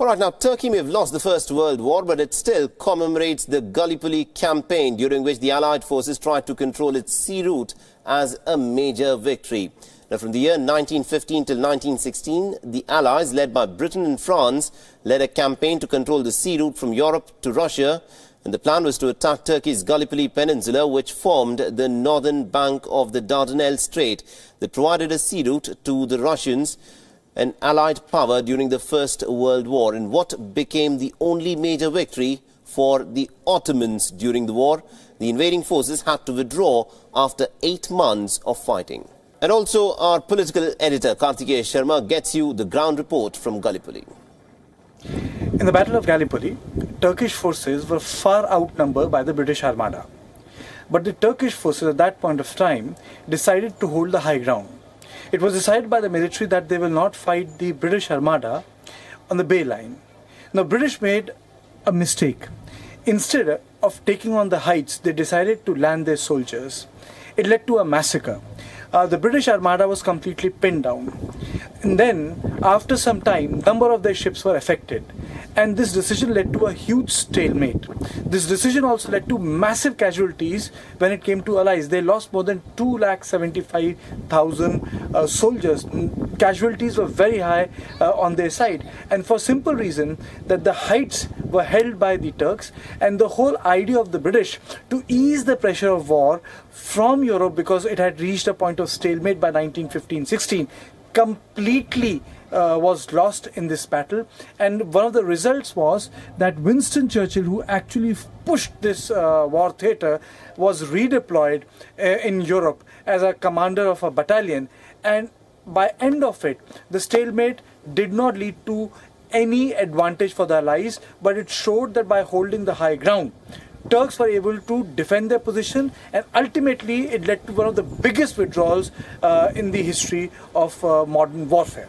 Alright, now Turkey may have lost the First World War, but it still commemorates the Gallipoli campaign, during which the Allied forces tried to control its sea route, as a major victory. Now, from the year 1915 till 1916, the Allies, led by Britain and France, led a campaign to control the sea route from Europe to Russia. And the plan was to attack Turkey's Gallipoli Peninsula, which formed the northern bank of the Dardanelles Strait, that provided a sea route to the Russians, an Allied power during the First World War, in what became the only major victory for the Ottomans during the war. The invading forces had to withdraw after 8 months of fighting. And also, our political editor Kartikeya Sharma gets you the ground report from Gallipoli. In the Battle of Gallipoli, Turkish forces were far outnumbered by the British Armada. But the Turkish forces at that point of time decided to hold the high ground. It was decided by the military that they will not fight the British Armada on the Bay Line. Now, British made a mistake. Instead of taking on the heights, they decided to land their soldiers. It led to a massacre. The British Armada was completely pinned down. And then, after some time, a number of their ships were affected. And this decision led to a huge stalemate. This decision also led to massive casualties when it came to Allies. They lost more than 275,000 soldiers. Casualties were very high on their side. And for simple reason that the heights were held by the Turks, and the whole idea of the British to ease the pressure of war from Europe, because it had reached a point of stalemate by 1915-16, completely was lost in this battle. And one of the results was that Winston Churchill, who actually pushed this war theatre, was redeployed in Europe as a commander of a battalion. And by end of it, the stalemate did not lead to any advantage for the Allies, but it showed that by holding the high ground, Turks were able to defend their position, and ultimately it led to one of the biggest withdrawals in the history of modern warfare.